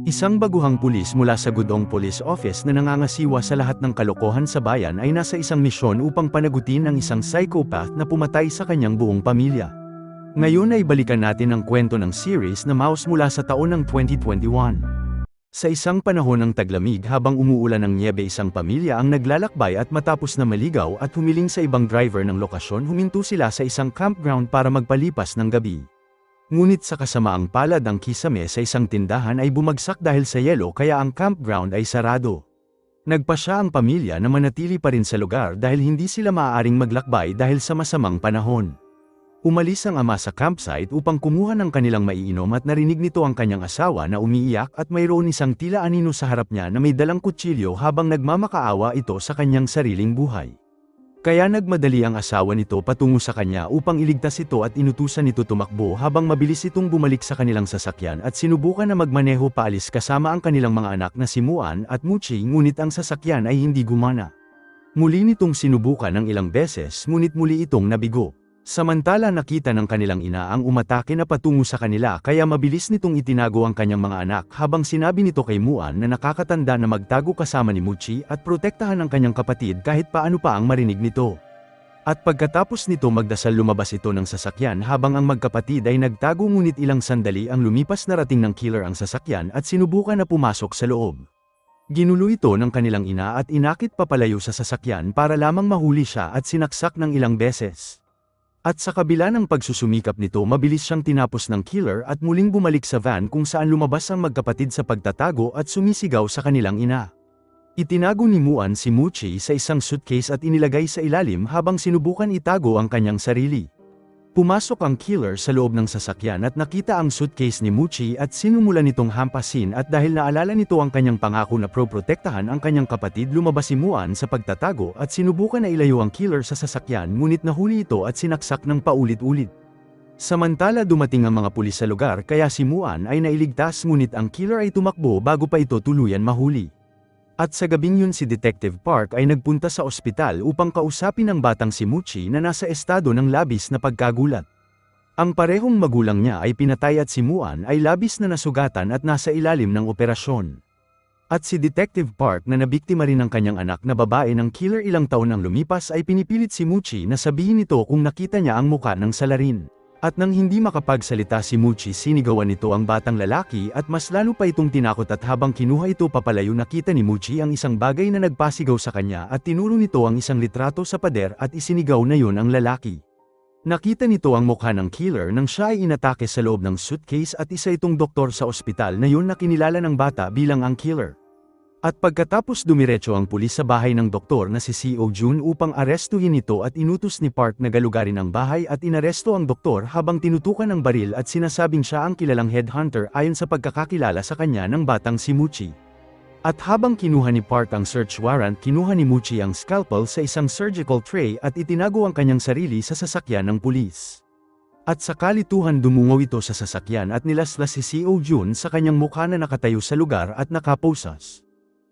Isang baguhang pulis mula sa Gudong Police Office na nangangasiwa sa lahat ng kalokohan sa bayan ay nasa isang misyon upang panagutin ang isang psychopath na pumatay sa kanyang buong pamilya. Ngayon ay balikan natin ang kwento ng series na Mouse mula sa taon ng 2021. Sa isang panahon ng taglamig habang umuulan ng nyebe, isang pamilya ang naglalakbay at matapos na maligaw at humiling sa ibang driver ng lokasyon, huminto sila sa isang campground para magpalipas ng gabi. Ngunit sa kasamaang palad, ang kisame sa isang tindahan ay bumagsak dahil sa yelo, kaya ang campground ay sarado. Nagpasya ang pamilya na manatili pa rin sa lugar dahil hindi sila maaaring maglakbay dahil sa masamang panahon. Umalis ang ama sa campsite upang kumuha ng kanilang maiinom at narinig nito ang kanyang asawa na umiiyak at mayroon isang tila anino sa harap niya na may dalang kutsilyo habang nagmamakaawa ito sa kanyang sariling buhay. Kaya nagmadali ang asawa nito patungo sa kanya upang iligtas ito at inutusan nito tumakbo habang mabilis itong bumalik sa kanilang sasakyan at sinubukan na magmaneho paalis kasama ang kanilang mga anak na si Muan at Muchi, ngunit ang sasakyan ay hindi gumana. Muli nitong sinubukan ng ilang beses ngunit muli itong nabigo. Samantala nakita ng kanilang ina ang umatake na patungo sa kanila, kaya mabilis nitong itinago ang kanyang mga anak habang sinabi nito kay Muan na nakakatanda na magtago kasama ni Muchi at protektahan ang kanyang kapatid kahit paano pa ang marinig nito. At pagkatapos nito magdasal, lumabas ito ng sasakyan habang ang magkapatid ay nagtago, ngunit ilang sandali ang lumipas narating ng killer ang sasakyan at sinubukan na pumasok sa loob. Ginulo ito ng kanilang ina at inakit papalayo sa sasakyan para lamang mahuli siya at sinaksak ng ilang beses. At sa kabila ng pagsusumikap nito, mabilis siyang tinapos ng killer at muling bumalik sa van kung saan lumabas ang magkapatid sa pagtatago at sumisigaw sa kanilang ina. Itinago ni Muan si Muchi sa isang suitcase at inilagay sa ilalim habang sinubukan itago ang kanyang sarili. Pumasok ang killer sa loob ng sasakyan at nakita ang suitcase ni Muchi at sinumulan nitong hampasin, at dahil naalala nito ang kanyang pangako na protektahan ang kanyang kapatid, lumabas si Muan sa pagtatago at sinubukan na ilayo ang killer sa sasakyan, ngunit nahuli ito at sinaksak ng paulit-ulit. Samantala dumating ang mga pulis sa lugar, kaya si Muan ay nailigtas, ngunit ang killer ay tumakbo bago pa ito tuluyan mahuli. At sa gabing yun, si Detective Park ay nagpunta sa ospital upang kausapin ang batang si Muchi na nasa estado ng labis na pagkagulat. Ang parehong magulang niya ay pinatay at si Muan ay labis na nasugatan at nasa ilalim ng operasyon. At si Detective Park na nabiktima rin ng kanyang anak na babae ng killer ilang taon nang lumipas ay pinipilit si Muchi na sabihin nito kung nakita niya ang muka ng salarin. At nang hindi makapagsalita si Muchi, sinigawan nito ang batang lalaki at mas lalo pa itong tinakot, at habang kinuha ito papalayo, nakita ni Muchi ang isang bagay na nagpasigaw sa kanya at tinuro nito ang isang litrato sa pader at isinigaw na yon ang lalaki. Nakita nito ang mukha ng killer nang siya ay inatake sa loob ng suitcase, at isa itong doktor sa ospital na yon na kinilala ng bata bilang ang killer. At pagkatapos dumiretso ang pulis sa bahay ng doktor na si Seo Jun upang arestuhin ito, at inutos ni Park na galugarin ang bahay at inaresto ang doktor habang tinutukan ng baril at sinasabing siya ang kilalang headhunter ayon sa pagkakakilala sa kanya ng batang si Muchi. At habang kinuha ni Park ang search warrant, kinuha ni Muchi ang scalpel sa isang surgical tray at itinago ang kanyang sarili sa sasakyan ng pulis. At sa kalituhan dumungaw ito sa sasakyan at nilaslas si Seo Jun sa kanyang mukha na nakatayo sa lugar at nakaposas.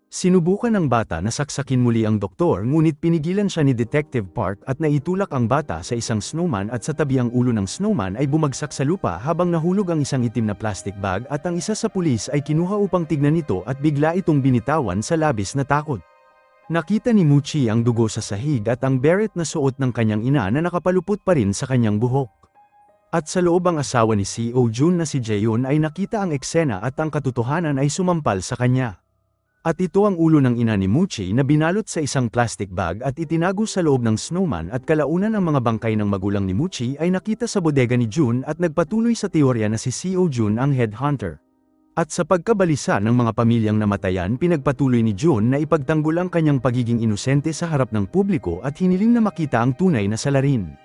Sinubukan ng bata na saksakin muli ang doktor, ngunit pinigilan siya ni Detective Park at naitulak ang bata sa isang snowman, at sa tabi ang ulo ng snowman ay bumagsak sa lupa habang nahulog ang isang itim na plastic bag, at ang isa sa pulis ay kinuha upang tignan ito at bigla itong binitawan sa labis na takot. Nakita ni Muchi ang dugo sa sahig at ang beret na suot ng kanyang ina na nakapalupot pa rin sa kanyang buhok. At sa loob, ang asawa ni Seo Jun na si Jaeyoon ay nakita ang eksena at ang katotohanan ay sumampal sa kanya. At ito ang ulo ng ina ni Muchi na binalot sa isang plastic bag at itinago sa loob ng snowman, at kalaunan ang mga bangkay ng magulang ni Muchi ay nakita sa bodega ni Jun, at nagpatuloy sa teorya na si Seo Jun ang headhunter. At sa pagkabalisa ng mga pamilyang namatayan, pinagpatuloy ni Jun na ipagtanggol ang kanyang pagiging inosente sa harap ng publiko at hiniling na makita ang tunay na salarin.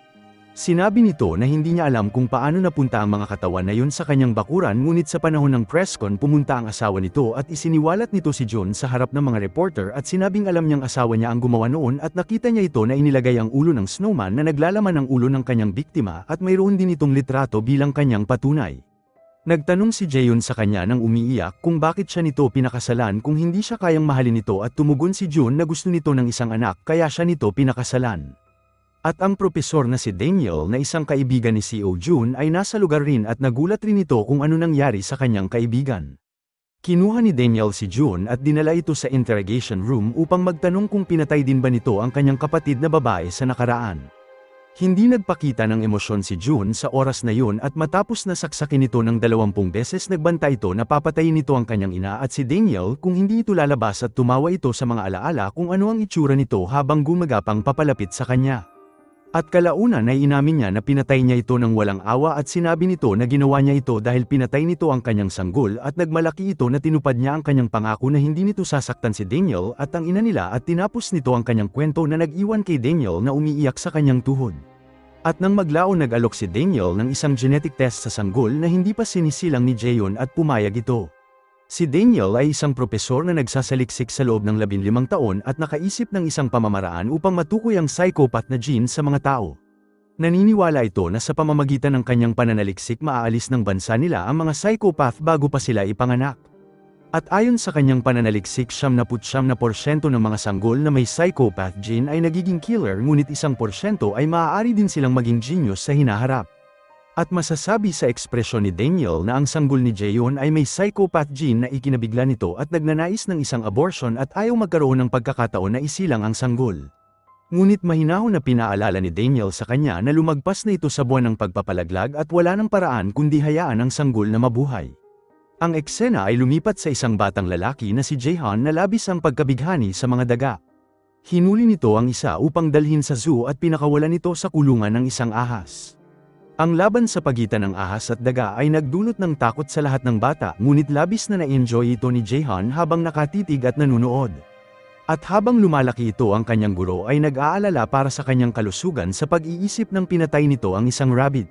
Sinabi nito na hindi niya alam kung paano napunta ang mga katawan na yun sa kanyang bakuran, ngunit sa panahon ng press con pumunta ang asawa nito at isiniwalat nito si John sa harap ng mga reporter, at sinabing alam niyang asawa niya ang gumawa noon, at nakita niya ito na inilagay ang ulo ng snowman na naglalaman ng ulo ng kanyang biktima, at mayroon din itong litrato bilang kanyang patunay. Nagtanong si Jaeyoon sa kanya nang umiiyak kung bakit siya nito pinakasalan kung hindi siya kayang mahalin ito, at tumugon si Jun na gusto nito ng isang anak kaya siya nito pinakasalan. At ang propesor na si Daniel na isang kaibigan ni Seo Jun ay nasa lugar rin at nagulat rin ito kung ano nangyari sa kanyang kaibigan. Kinuha ni Daniel si June at dinala ito sa interrogation room upang magtanong kung pinatay din ba nito ang kanyang kapatid na babae sa nakaraan. Hindi nagpakita ng emosyon si June sa oras na yun at matapos na saksakin ito ng 20 beses nagbanta ito na papatayin nito ang kanyang ina at si Daniel kung hindi ito lalabas at tumawa ito sa mga alaala kung ano ang itsura nito habang gumagapang papalapit sa kanya. At kalaunan ay inamin niya na pinatay niya ito ng walang awa at sinabi nito na ginawa niya ito dahil pinatay nito ang kanyang sanggol at nagmalaki ito na tinupad niya ang kanyang pangako na hindi nito sasaktan si Daniel at ang ina nila at tinapos nito ang kanyang kwento na nag-iwan kay Daniel na umiiyak sa kanyang tuhod. At nang maglaon nag-alok si Daniel ng isang genetic test sa sanggol na hindi pa sinisilang ni Jayon at pumayag ito. Si Daniel ay isang propesor na nagsasaliksik sa loob ng 15 taon at nakaisip ng isang pamamaraan upang matukoy ang psychopath na gene sa mga tao. Naniniwala ito na sa pamamagitan ng kanyang pananaliksik maaalis ng bansa nila ang mga psychopath bago pa sila ipanganak. At ayon sa kanyang pananaliksik 99% ng mga sanggol na may psychopath gene ay nagiging killer ngunit 1% ay maaari din silang maging genius sa hinaharap. At masasabi sa ekspresyon ni Daniel na ang sanggol ni Jayon ay may psychopath gene na ikinabigla nito at nagnanais ng isang abortion at ayaw magkaroon ng pagkakataon na isilang ang sanggol. Ngunit mahinahon na pinaalala ni Daniel sa kanya na lumagpas na ito sa buwan ng pagpapalaglag at wala ng paraan kundi hayaan ang sanggol na mabuhay. Ang eksena ay lumipat sa isang batang lalaki na si Jaehan na labis ang pagkabighani sa mga daga. Hinuli nito ang isa upang dalhin sa zoo at pinakawalan nito sa kulungan ng isang ahas. Ang laban sa pagitan ng ahas at daga ay nagdulot ng takot sa lahat ng bata ngunit labis na na-enjoy ito ni Jaehan habang nakatitig at nanunood. At habang lumalaki ito ang kanyang guro ay nag-aalala para sa kanyang kalusugan sa pag-iisip ng pinatay nito ang isang rabbit.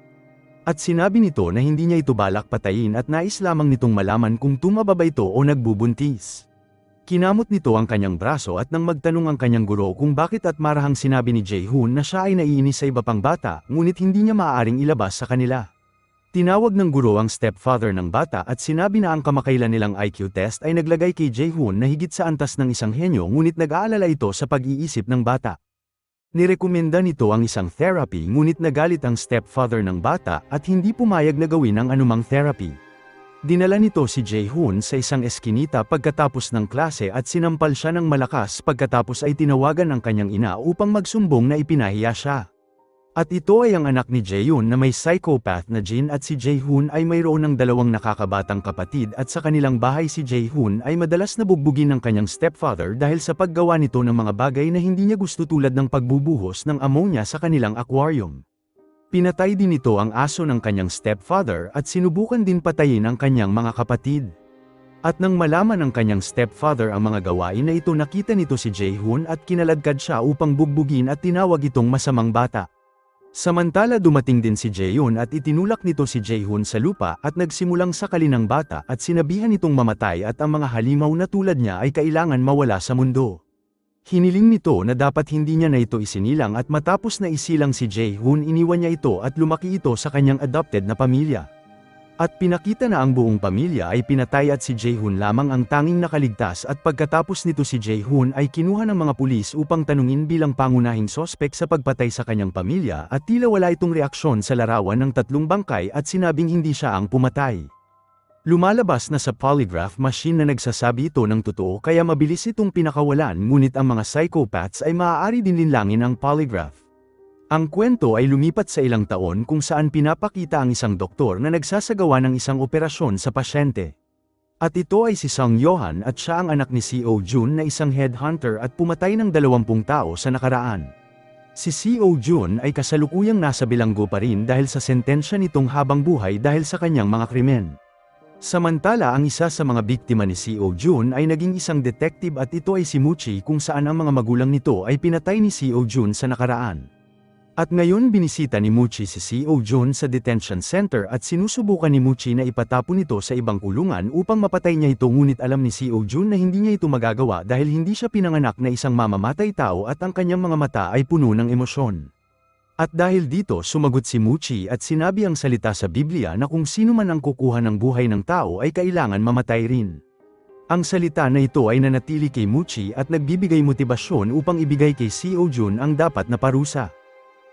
At sinabi nito na hindi niya ito balak patayin at nais lamang nitong malaman kung tumaba ba ito o nagbubuntis. Kinamot nito ang kanyang braso at nang magtanong ang kanyang guro kung bakit at marahang sinabi ni Jaehoon na siya ay naiinis sa iba pang bata ngunit hindi niya maaaring ilabas sa kanila. Tinawag ng guro ang stepfather ng bata at sinabi na ang kamakailan nilang IQ test ay naglagay kay Jaehoon na higit sa antas ng isang henyo ngunit nag-aalala ito sa pag-iisip ng bata. Nirekomenda nito ang isang therapy ngunit nagalit ang stepfather ng bata at hindi pumayag na gawin ang anumang therapy. Dinala nito si Jaehoon sa isang eskinita pagkatapos ng klase at sinampal siya ng malakas pagkatapos ay tinawagan ang kanyang ina upang magsumbong na ipinahiya siya. At ito ay ang anak ni Jaeyoon na may psychopath na gene at si Jaehoon ay mayroon ng 2 nakakabatang kapatid at sa kanilang bahay si Jaehoon ay madalas nabugbugin ng kanyang stepfather dahil sa paggawa nito ng mga bagay na hindi niya gusto tulad ng pagbubuhos ng ammonia sa kanilang aquarium. Pinatay din nito ang aso ng kanyang stepfather at sinubukan din patayin ang kanyang mga kapatid. At nang malaman ng kanyang stepfather ang mga gawain na ito nakita nito si Jaehoon at kinaladkad siya upang bugbugin at tinawag itong masamang bata. Samantala dumating din si Jaeyoon at itinulak nito si Jaehoon sa lupa at nagsimulang sakalin ng bata at sinabihan itong mamatay at ang mga halimaw na tulad niya ay kailangan mawala sa mundo. Hiniling nito na dapat hindi niya na ito isinilang at matapos na isilang si Jaehoon iniwan niya ito at lumaki ito sa kanyang adopted na pamilya. At pinakita na ang buong pamilya ay pinatay at si Jaehoon lamang ang tanging nakaligtas at pagkatapos nito si Jaehoon ay kinuha ng mga pulis upang tanungin bilang pangunahing sospek sa pagpatay sa kanyang pamilya at tila wala itong reaksyon sa larawan ng 3 bangkay at sinabing hindi siya ang pumatay. Lumalabas na sa polygraph machine na nagsasabi ito ng totoo kaya mabilis itong pinakawalan ngunit ang mga psychopaths ay maaari din linlangin ang polygraph. Ang kwento ay lumipat sa ilang taon kung saan pinapakita ang isang doktor na nagsasagawa ng isang operasyon sa pasyente. At ito ay si Sung Yohan at siya ang anak ni Seo Jun na isang headhunter at pumatay ng 20 tao sa nakaraan. Si Seo Jun ay kasalukuyang nasa bilanggo pa rin dahil sa sentensya nitong habang buhay dahil sa kanyang mga krimen. Samantala ang isa sa mga biktima ni Seo Jun ay naging isang detective at ito ay si Muchi kung saan ang mga magulang nito ay pinatay ni Seo Jun sa nakaraan. At ngayon binisita ni Muchi si Seo Jun sa detention center at sinusubukan ni Muchi na ipatapon ito sa ibang kulungan upang mapatay niya ito ngunit alam ni Seo Jun na hindi niya ito magagawa dahil hindi siya pinanganak na isang mamamatay tao at ang kanyang mga mata ay puno ng emosyon. At dahil dito sumagot si Muchi at sinabi ang salita sa Biblia na kung sino man ang kukuha ng buhay ng tao ay kailangan mamatay rin. Ang salita na ito ay nanatili kay Muchi at nagbibigay motibasyon upang ibigay kay Seo Jun ang dapat na parusa.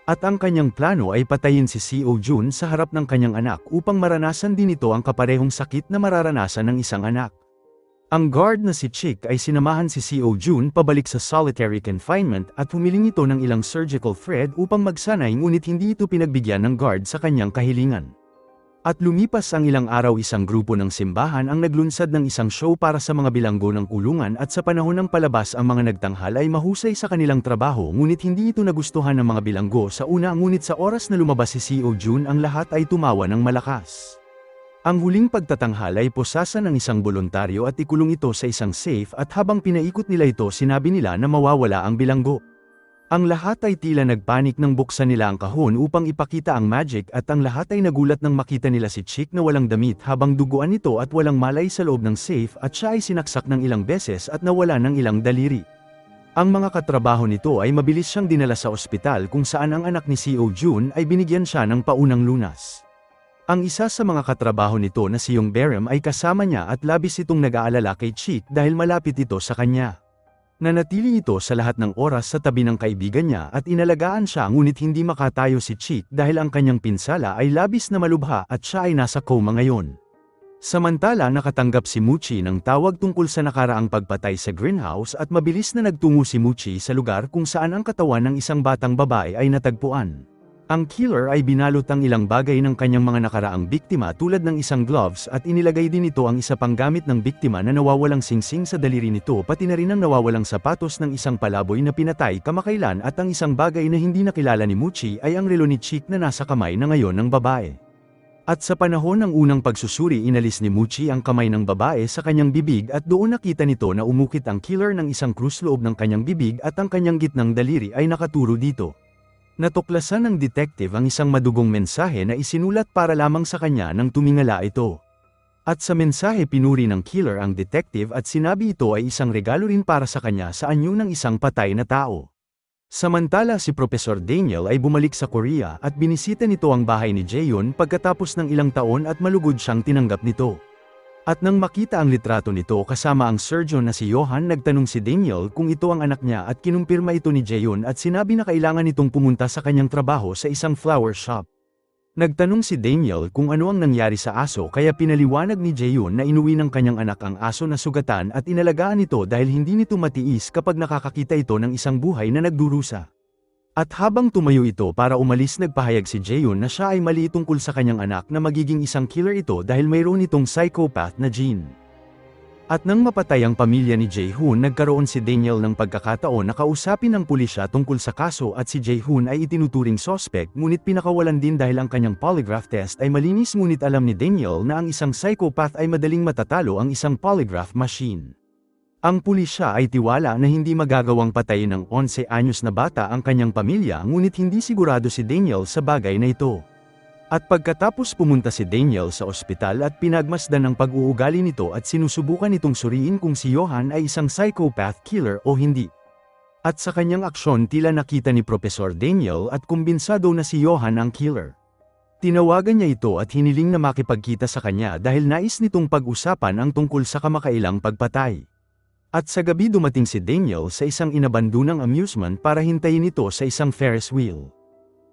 At ang kanyang plano ay patayin si Seo Jun sa harap ng kanyang anak upang maranasan din ito ang kaparehong sakit na mararanasan ng isang anak. Ang guard na si Chick ay sinamahan si Seo Jun pabalik sa solitary confinement at humiling ito ng ilang surgical thread upang magsanay ngunit hindi ito pinagbigyan ng guard sa kanyang kahilingan. At lumipas ang ilang araw isang grupo ng simbahan ang naglunsad ng isang show para sa mga bilanggo ng kulungan at sa panahon ng palabas ang mga nagtanghal ay mahusay sa kanilang trabaho ngunit hindi ito nagustuhan ng mga bilanggo sa una ngunit sa oras na lumabas si Seo Jun ang lahat ay tumawa ng malakas. Ang huling pagtatanghal ay posasan ng isang boluntaryo at ikulong ito sa isang safe at habang pinaikot nila ito sinabi nila na mawawala ang bilanggo. Ang lahat ay tila nagpanik nang buksan nila ang kahon upang ipakita ang magic at ang lahat ay nagulat nang makita nila si Chick na walang damit habang duguan ito at walang malay sa loob ng safe at siya ay sinaksak ng ilang beses at nawala ng ilang daliri. Ang mga katrabaho nito ay mabilis siyang dinala sa ospital kung saan ang anak ni Seo Jun ay binigyan siya ng paunang lunas. Ang isa sa mga katrabaho nito na si Young Berem ay kasama niya at labis itong nag-aalala kay Chick dahil malapit ito sa kanya. Nanatili ito sa lahat ng oras sa tabi ng kaibigan niya at inalagaan siya ngunit hindi makatayo si Chick dahil ang kanyang pinsala ay labis na malubha at siya ay nasa coma ngayon. Samantala nakatanggap si Muchi ng tawag tungkol sa nakaraang pagpatay sa greenhouse at mabilis na nagtungo si Muchi sa lugar kung saan ang katawan ng isang batang babae ay natagpuan. Ang killer ay binalot ang ilang bagay ng kanyang mga nakaraang biktima tulad ng isang gloves at inilagay din ito ang isa pang gamit ng biktima na nawawalang singsing sa daliri nito pati na rin ang nawawalang sapatos ng isang palaboy na pinatay kamakailan at ang isang bagay na hindi nakilala ni Muchi ay ang relo ni Chick na nasa kamay na ngayon ng babae. At sa panahon ng unang pagsusuri inalis ni Muchi ang kamay ng babae sa kanyang bibig at doon nakita nito na umukit ang killer ng isang krus loob ng kanyang bibig at ang kanyang gitnang daliri ay nakaturo dito. Natuklasan ng detective ang isang madugong mensahe na isinulat para lamang sa kanya nang tumingala ito. At sa mensahe pinuri ng killer ang detective at sinabi ito ay isang regalo rin para sa kanya sa anyo ng isang patay na tao. Samantala si Professor Daniel ay bumalik sa Korea at binisita nito ang bahay ni Jaehyun pagkatapos ng ilang taon at malugod siyang tinanggap nito. At nang makita ang litrato nito kasama ang surgeon na si Johan nagtanong si Daniel kung ito ang anak niya at kinumpirma ito ni Jaehyun at sinabi na kailangan nitong pumunta sa kanyang trabaho sa isang flower shop. Nagtanong si Daniel kung ano ang nangyari sa aso kaya pinaliwanag ni Jaehyun na inuwi ng kanyang anak ang aso na sugatan at inalagaan ito dahil hindi nito matiis kapag nakakakita ito ng isang buhay na nagdurusa. At habang tumayo ito para umalis nagpahayag si Jaehyun na siya ay mali tungkol sa kanyang anak na magiging isang killer ito dahil mayroon itong psychopath na gene. At nang mapatay ang pamilya ni Jaehyun nagkaroon si Daniel ng pagkakataon na kausapin ng pulisya tungkol sa kaso at si Jaehyun ay itinuturing suspect ngunit pinakawalan din dahil ang kanyang polygraph test ay malinis ngunit alam ni Daniel na ang isang psychopath ay madaling matatalo ang isang polygraph machine. Ang pulisya ay tiwala na hindi magagawang patayin ng 11 anyos na bata ang kanyang pamilya ngunit hindi sigurado si Daniel sa bagay na ito. At pagkatapos pumunta si Daniel sa ospital at pinagmasdan ang pag-uugali nito at sinusubukan itong suriin kung si Johan ay isang psychopath killer o hindi. At sa kanyang aksyon tila nakita ni Professor Daniel at kumbinsado na si Johan ang killer. Tinawagan niya ito at hiniling na makipagkita sa kanya dahil nais nitong pag-usapan ang tungkol sa kamakailang pagpatay. At sa gabi dumating si Daniel sa isang inabandunang amusement para hintayin ito sa isang Ferris wheel.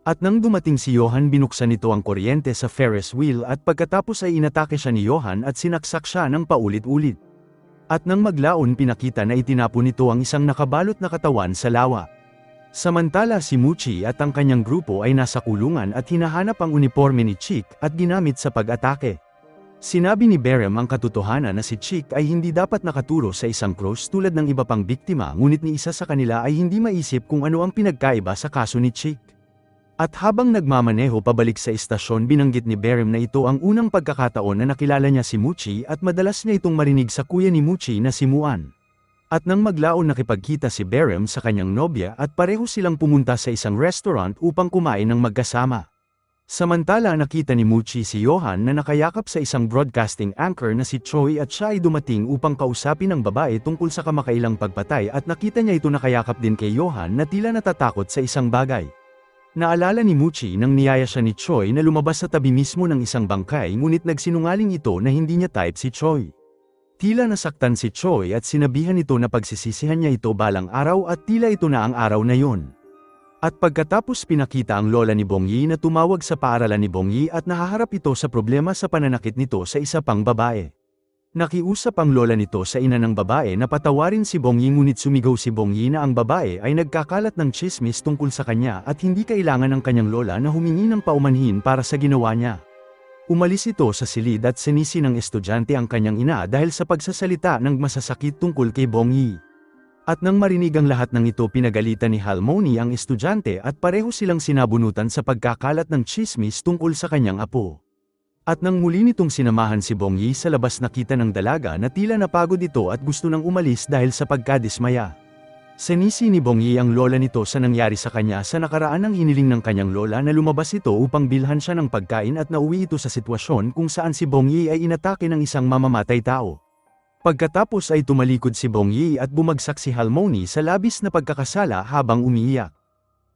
At nang dumating si Johan binuksan nito ang kuryente sa Ferris wheel at pagkatapos ay inatake siya ni Johan at sinaksak siya ng paulit-ulit. At nang maglaon pinakita na itinapon nito ang isang nakabalot na katawan sa lawa. Samantala si Muchi at ang kanyang grupo ay nasa kulungan at hinahanap ang uniforme ni Chick at ginamit sa pag-atake. Sinabi ni Berem ang katotohanan na si Chick ay hindi dapat nakaturo sa isang cross tulad ng iba pang biktima ngunit ni isa sa kanila ay hindi maisip kung ano ang pinagkaiba sa kaso ni Chick. At habang nagmamaneho pabalik sa istasyon binanggit ni Berem na ito ang unang pagkakataon na nakilala niya si Muchi at madalas niya itong marinig sa kuya ni Muchi na si Muan. At nang maglaon nakipagkita si Berem sa kanyang nobya at pareho silang pumunta sa isang restaurant upang kumain ng magkasama. Samantala nakita ni Muchi si Johan na nakayakap sa isang broadcasting anchor na si Choi at siya ay dumating upang kausapin ang babae tungkol sa kamakailang pagpatay at nakita niya ito nakayakap din kay Johan na tila natatakot sa isang bagay. Naalala ni Muchi nang niyaya siya ni Choi na lumabas sa tabi mismo ng isang bangkay ngunit nagsinungaling ito na hindi niya type si Choi. Tila nasaktan si Choi at sinabihan ito na pagsisisihan niya ito balang araw at tila ito na ang araw na yon. At pagkatapos pinakita ang lola ni Bongyi na tumawag sa paaralan ni Bongyi at nahaharap ito sa problema sa pananakit nito sa isa pang babae. Nakiusap ang lola nito sa ina ng babae na patawarin si Bongyi ngunit sumigaw si Bongyi na ang babae ay nagkakalat ng tsismis tungkol sa kanya at hindi kailangan ng kanyang lola na humingi ng paumanhin para sa ginawa niya. Umalis ito sa silid at sinisi ng estudyante ang kanyang ina dahil sa pagsasalita ng masasakit tungkol kay Bongyi. At nang marinig ang lahat ng ito pinagalitan ni Halmoni ang estudyante at pareho silang sinabunutan sa pagkakalat ng tsismis tungkol sa kanyang apo. At nang muli nitong sinamahan si Bongyi sa labas nakita ng dalaga na tila napagod ito at gusto nang umalis dahil sa pagkadismaya. Sinisi ni Bongyi ang lola nito sa nangyari sa kanya sa nakaraan ng hiniling ng kanyang lola na lumabas ito upang bilhan siya ng pagkain at nauwi ito sa sitwasyon kung saan si Bongyi ay inatake ng isang mamamatay tao. Pagkatapos ay tumalikod si Bongyi at bumagsak si Halmoni sa labis na pagkakasala habang umiiyak.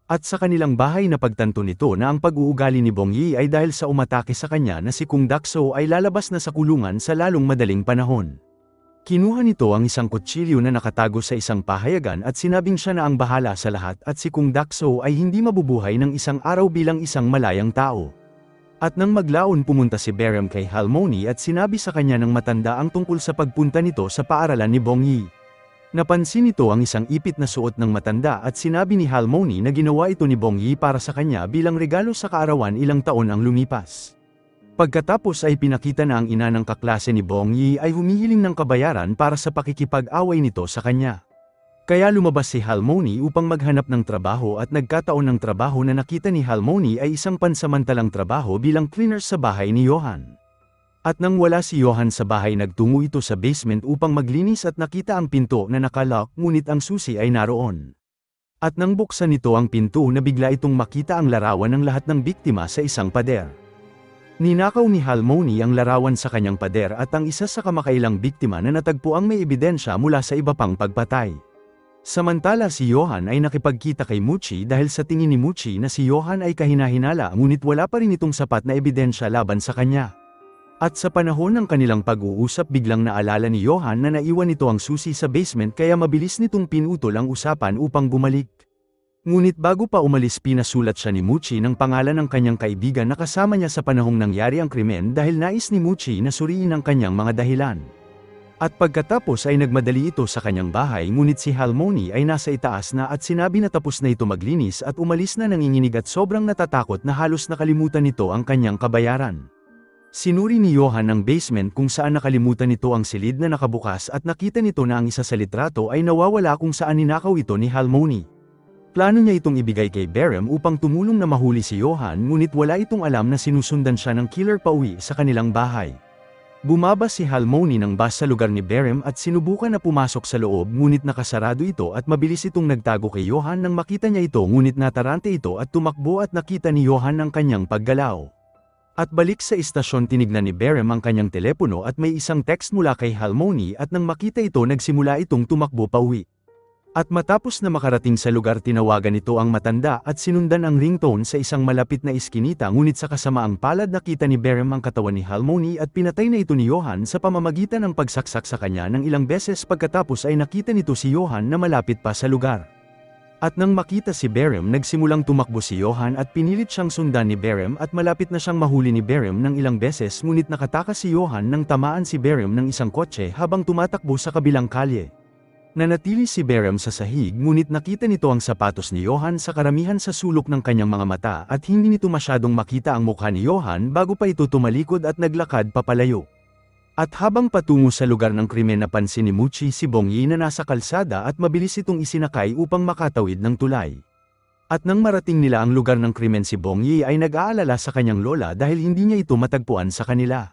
At sa kanilang bahay na pagtanto nito na ang pag-uugali ni Bongyi ay dahil sa umatake sa kanya na si Kung Dakso ay lalabas na sa kulungan sa lalong madaling panahon. Kinuha nito ang isang kutsilyo na nakatago sa isang pahayagan at sinabing siya na ang bahala sa lahat at si Kung Dakso ay hindi mabubuhay ng isang araw bilang isang malayang tao. At nang maglaon pumunta si Berem kay Halmoni at sinabi sa kanya ng matanda ang tungkol sa pagpunta nito sa paaralan ni Bongyi. Napansin nito ang isang ipit na suot ng matanda at sinabi ni Halmoni na ginawa ito ni Bongyi para sa kanya bilang regalo sa kaarawan ilang taon ang lumipas. Pagkatapos ay pinakita na ang ina ng kaklase ni Bongyi ay humihiling ng kabayaran para sa pakikipag-away nito sa kanya. Kaya lumabas si Halmoni upang maghanap ng trabaho at nagkataon ng trabaho na nakita ni Halmoni ay isang pansamantalang trabaho bilang cleaner sa bahay ni Johan. At nang wala si Johan sa bahay nagtungo ito sa basement upang maglinis at nakita ang pinto na nakalock ngunit ang susi ay naroon. At nang buksan nito ang pinto na bigla itong makita ang larawan ng lahat ng biktima sa isang pader. Ninakaw ni Halmoni ang larawan sa kanyang pader at ang isa sa kamakailang biktima na natagpuang may ebidensya mula sa iba pang pagpatay. Samantala si Johan ay nakipagkita kay Muchi dahil sa tingin ni Muchi na si Johan ay kahinahinala ngunit wala pa rin itong sapat na ebidensya laban sa kanya. At sa panahon ng kanilang pag-uusap biglang naalala ni Johan na naiwan nito ang susi sa basement kaya mabilis nitong pinutol ang usapan upang bumalik. Ngunit bago pa umalis pinasulat siya ni Muchi ng pangalan ng kanyang kaibigan na kasama niya sa panahong nangyari ang krimen dahil nais ni Muchi na suriin ang kanyang mga dahilan. At pagkatapos ay nagmadali ito sa kanyang bahay ngunit si Halmoni ay nasa itaas na at sinabi na tapos na ito maglinis at umalis na nanginginig at sobrang natatakot na halos nakalimutan nito ang kanyang kabayaran. Sinuri ni Johan ang basement kung saan nakalimutan nito ang silid na nakabukas at nakita nito na ang isa sa litrato ay nawawala kung saan ninakaw ito ni Halmoni. Plano niya itong ibigay kay Berem upang tumulong na mahuli si Johan ngunit wala itong alam na sinusundan siya ng killer pauwi sa kanilang bahay. Bumaba si Halmoni ng bus sa lugar ni Berem at sinubukan na pumasok sa loob ngunit nakasarado ito at mabilis itong nagtago kay Johan nang makita niya ito ngunit natarante ito at tumakbo at nakita ni Johan ang kanyang paggalaw. At balik sa istasyon tinignan ni Berem ang kanyang telepono at may isang text mula kay Halmoni at nang makita ito nagsimula itong tumakbo pauwi. At matapos na makarating sa lugar tinawagan ito ang matanda at sinundan ang ringtone sa isang malapit na iskinita ngunit sa kasamaang palad nakita ni Berem ang katawan ni Halmoni at pinatay na ito ni Johan sa pamamagitan ng pagsaksak sa kanya ng ilang beses pagkatapos ay nakita nito si Johan na malapit pa sa lugar. At nang makita si Berem nagsimulang tumakbo si Johan at pinilit siyang sundan ni Berem at malapit na siyang mahuli ni Berem ng ilang beses ngunit nakatakas si Johan nang tamaan si Berem ng isang kotse habang tumatakbo sa kabilang kalye. Nanatili si Berem sa sahig ngunit nakita nito ang sapatos ni Johan sa karamihan sa sulok ng kanyang mga mata at hindi nito masyadong makita ang mukha ni Johan bago pa ito tumalikod at naglakad papalayo. At habang patungo sa lugar ng krimen napansin ni Muchi si Bongyi na nasa kalsada at mabilis itong isinakay upang makatawid ng tulay. At nang marating nila ang lugar ng krimen si Bongyi ay nag-aalala sa kanyang lola dahil hindi niya ito matagpuan sa kanila.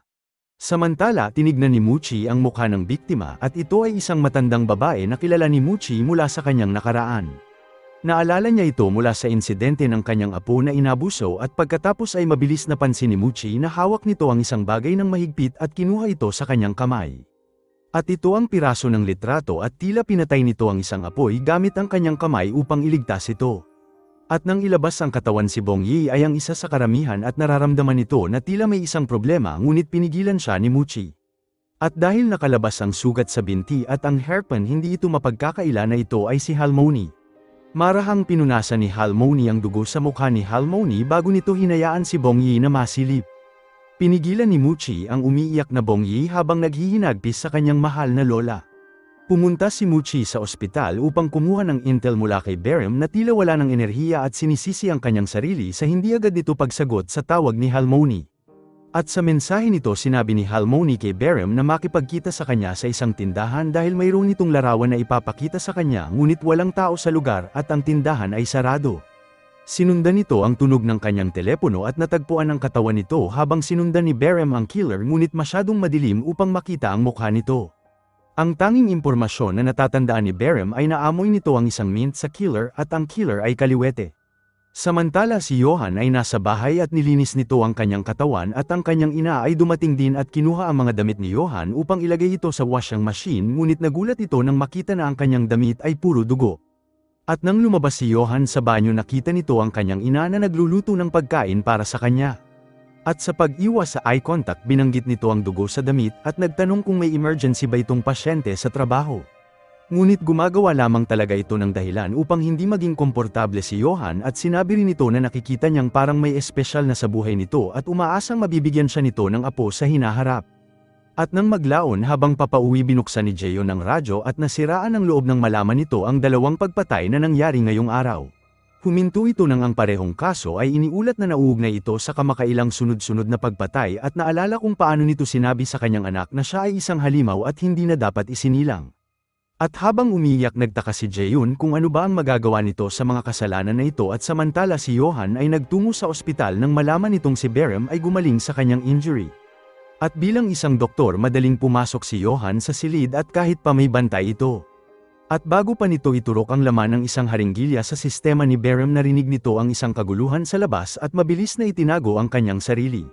Samantala tinignan ni Muchi ang mukha ng biktima at ito ay isang matandang babae na kilala ni Muchi mula sa kanyang nakaraan. Naalala niya ito mula sa insidente ng kanyang apo na inabuso at pagkatapos ay mabilis napansin ni Muchi na hawak nito ang isang bagay ng mahigpit at kinuha ito sa kanyang kamay. At ito ang piraso ng litrato at tila pinatay nito ang isang apoy gamit ang kanyang kamay upang iligtas ito. At nang ilabas ang katawan si Bongyi ay ang isa sa karamihan at nararamdaman nito na tila may isang problema ngunit pinigilan siya ni Muchi. At dahil nakalabas ang sugat sa binti at ang hairpin hindi ito mapagkakaila na ito ay si Halmoni. Marahang pinunasan ni Halmoni ang dugo sa mukha ni Halmoni bago nito hinayaan si Bongyi na masilip. Pinigilan ni Muchi ang umiiyak na Bongyi habang naghihinagpis sa kanyang mahal na lola. Pumunta si Muchi sa ospital upang kumuha ng intel mula kay Berem na tila wala ng enerhiya at sinisisi ang kanyang sarili sa hindi agad nito pagsagot sa tawag ni Halmoni. At sa mensahe nito sinabi ni Halmoni kay Berem na makipagkita sa kanya sa isang tindahan dahil mayroon itong larawan na ipapakita sa kanya ngunit walang tao sa lugar at ang tindahan ay sarado. Sinundan nito ang tunog ng kanyang telepono at natagpuan ang katawan nito habang sinundan ni Berem ang killer ngunit masyadong madilim upang makita ang mukha nito. Ang tanging impormasyon na natatandaan ni Berem ay naamoy nito ang isang mint sa killer at ang killer ay kaliwete. Samantala si Johan ay nasa bahay at nilinis nito ang kanyang katawan at ang kanyang ina ay dumating din at kinuha ang mga damit ni Johan upang ilagay ito sa washing machine ngunit nagulat ito nang makita na ang kanyang damit ay puro dugo. At nang lumabas si Johan sa banyo nakita nito ang kanyang ina na nagluluto ng pagkain para sa kanya. At sa pag-iwas sa eye contact binanggit nito ang dugo sa damit at nagtanong kung may emergency ba itong pasyente sa trabaho. Ngunit gumagawa lamang talaga ito ng dahilan upang hindi maging komportable si Johan at sinabi rin nito na nakikita niyang parang may espesyal na sa buhay nito at umaasang mabibigyan siya nito ng apo sa hinaharap. At nang maglaon habang papauwi binuksan ni Jeon ng radyo at nasiraan ang loob ng malaman nito ang dalawang pagpatay na nangyari ngayong araw. Huminto ito nang ang parehong kaso ay iniulat na nauugnay ito sa kamakailang sunod-sunod na pagpatay at naalala kung paano nito sinabi sa kanyang anak na siya ay isang halimaw at hindi na dapat isinilang. At habang umiiyak nagtaka si Jeon kung ano ba ang magagawa nito sa mga kasalanan na ito at samantala si Johan ay nagtungo sa ospital nang malaman nitong si Berem ay gumaling sa kanyang injury. At bilang isang doktor madaling pumasok si Johan sa silid at kahit pa may bantay ito. At bago pa nito iturok ang laman ng isang haringgilya sa sistema ni Berem narinig nito ang isang kaguluhan sa labas at mabilis na itinago ang kanyang sarili.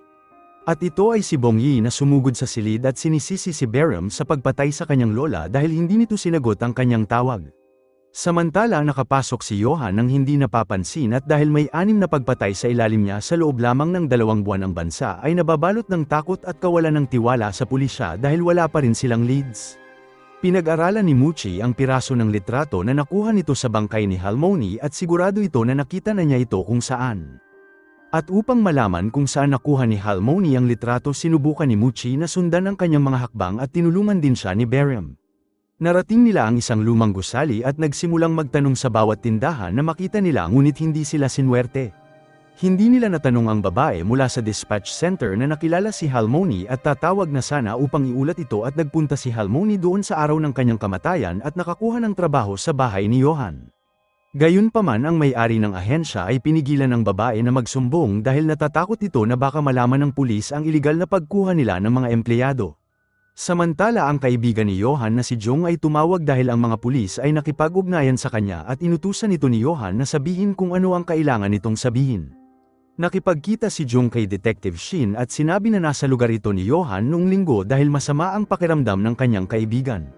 At ito ay si Bongyi na sumugod sa silid at sinisisi si Berem sa pagpatay sa kanyang lola dahil hindi nito sinagot ang kanyang tawag. Samantala nakapasok si Johan nang hindi napapansin at dahil may 6 na pagpatay sa ilalim niya sa loob lamang ng 2 buwan ang bansa ay nababalot ng takot at kawalan ng tiwala sa pulisya dahil wala pa rin silang leads. Pinag-aralan ni Muchi ang piraso ng litrato na nakuha nito sa bangkay ni Halmoni at sigurado ito na nakita na niya ito kung saan. At upang malaman kung saan nakuha ni Halmoni ang litrato sinubukan ni Muchi na sundan ang kanyang mga hakbang at tinulungan din siya ni Berem. Narating nila ang isang lumang gusali at nagsimulang magtanong sa bawat tindahan na makita nila ngunit hindi sila sinwerte. Hindi nila natanong ang babae mula sa dispatch center na nakilala si Halmoni at tatawag na sana upang iulat ito at nagpunta si Halmoni doon sa araw ng kanyang kamatayan at nakakuha ng trabaho sa bahay ni Johan. Gayunpaman ang may-ari ng ahensya ay pinigilan ng babae na magsumbong dahil natatakot ito na baka malaman ng pulis ang iligal na pagkuha nila ng mga empleyado. Samantala ang kaibigan ni Johan na si Jung ay tumawag dahil ang mga pulis ay nakipag-ugnayan sa kanya at inutusan ito ni Johan na sabihin kung ano ang kailangan nitong sabihin. Nakipagkita si Jung kay Detective Shin at sinabi na nasa lugar ito ni Johan noong linggo dahil masama ang pakiramdam ng kanyang kaibigan.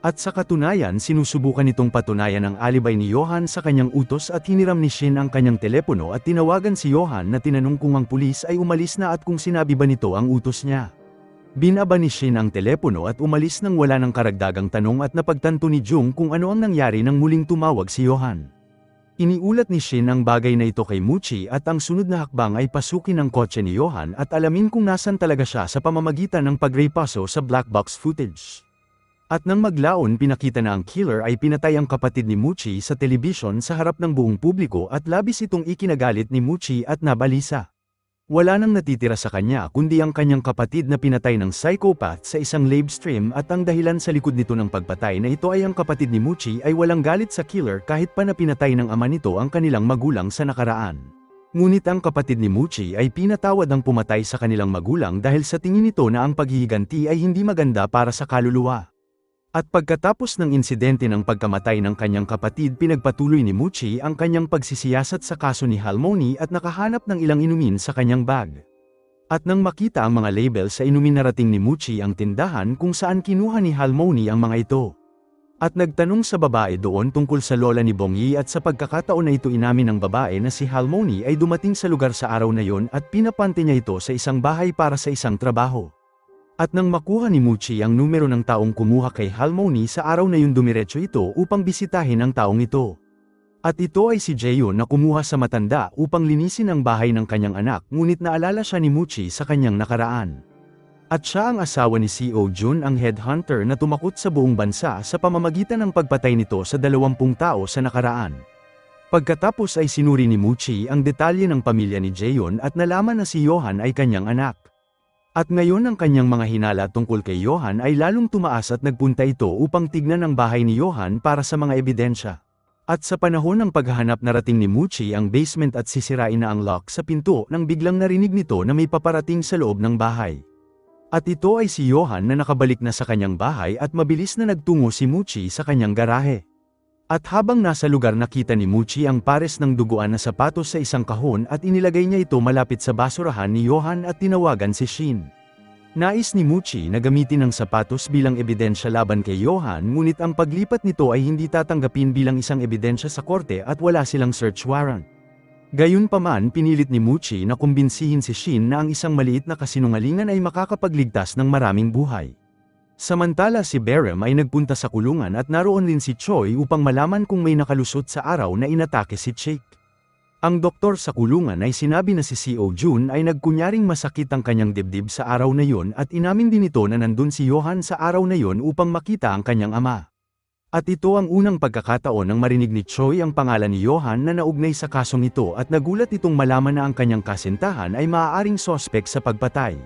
At sa katunayan sinusubukan nitong patunayan ang alibay ni Johan sa kanyang utos at hiniram ni Shin ang kanyang telepono at tinawagan si Johan na tinanong kung ang pulis ay umalis na at kung sinabi ba nito ang utos niya. Binaba ni Shin ang telepono at umalis nang wala ng karagdagang tanong at napagtanto ni Jung kung ano ang nangyari nang muling tumawag si Johan. Iniulat ni Shin ang bagay na ito kay Muchi at ang sunod na hakbang ay pasukin ang kotse ni Johan at alamin kung nasan talaga siya sa pamamagitan ng pagrepaso sa black box footage. At nang maglaon pinakita na ang killer ay pinatay ang kapatid ni Muchi sa telebisyon sa harap ng buong publiko at labis itong ikinagalit ni Muchi at nabalisa. Wala nang natitira sa kanya kundi ang kanyang kapatid na pinatay ng psychopath sa isang live stream at ang dahilan sa likod nito ng pagpatay na ito ay ang kapatid ni Muchi ay walang galit sa killer kahit pa na pinatay ng ama nito ang kanilang magulang sa nakaraan. Ngunit ang kapatid ni Muchi ay pinatawad ang pumatay sa kanilang magulang dahil sa tingin nito na ang paghihiganti ay hindi maganda para sa kaluluwa. At pagkatapos ng insidente ng pagkamatay ng kanyang kapatid pinagpatuloy ni Muchi ang kanyang pagsisiyasat sa kaso ni Halmoni at nakahanap ng ilang inumin sa kanyang bag. At nang makita ang mga label sa inumin narating ni Muchi ang tindahan kung saan kinuha ni Halmoni ang mga ito. At nagtanong sa babae doon tungkol sa lola ni Bongyi at sa pagkakataon na ito inamin ng babae na si Halmoni ay dumating sa lugar sa araw na yon at pinapante niya ito sa isang bahay para sa isang trabaho. At nang makuha ni Muchi ang numero ng taong kumuha kay Halmoni sa araw na yun dumiretso ito upang bisitahin ang taong ito. At ito ay si Jaeyoon na kumuha sa matanda upang linisin ang bahay ng kanyang anak, ngunit naalala siya ni Muchi sa kanyang nakaraan. At siya ang asawa ni Seo Jun, ang headhunter na tumakot sa buong bansa sa pamamagitan ng pagpatay nito sa 20 tao sa nakaraan. Pagkatapos ay sinuri ni Muchi ang detalye ng pamilya ni Jaeyoon at nalaman na si Yohan ay kanyang anak. At ngayon ang kanyang mga hinala tungkol kay Yohan ay lalong tumaas at nagpunta ito upang tignan ang bahay ni Yohan para sa mga ebidensya. At sa panahon ng paghahanap, narating ni Muchi ang basement at sisirain na ang lock sa pinto nang biglang narinig nito na may paparating sa loob ng bahay. At ito ay si Yohan na nakabalik na sa kanyang bahay at mabilis na nagtungo si Muchi sa kanyang garahe. At habang nasa lugar, nakita ni Muchi ang pares ng duguan na sapatos sa isang kahon at inilagay niya ito malapit sa basurahan ni Yohan at tinawagan si Shin. Nais ni Muchi na gamitin ang sapatos bilang ebidensya laban kay Yohan, ngunit ang paglipat nito ay hindi tatanggapin bilang isang ebidensya sa korte at wala silang search warrant. Gayunpaman, pinilit ni Muchi na kumbinsihin si Shin na ang isang maliit na kasinungalingan ay makakapagligtas ng maraming buhay. Samantala si Berem ay nagpunta sa kulungan at naroon din si Choi upang malaman kung may nakalusot sa araw na inatake si Chick. Ang doktor sa kulungan ay sinabi na si Seo Jun ay nagkunyaring masakit ang kanyang dibdib sa araw na yon at inamin din ito na nandun si Yohan sa araw na yon upang makita ang kanyang ama. At ito ang unang pagkakataon nang marinig ni Choi ang pangalan ni Yohan na naugnay sa kasong ito at nagulat itong malaman na ang kanyang kasintahan ay maaaring sospek sa pagpatay.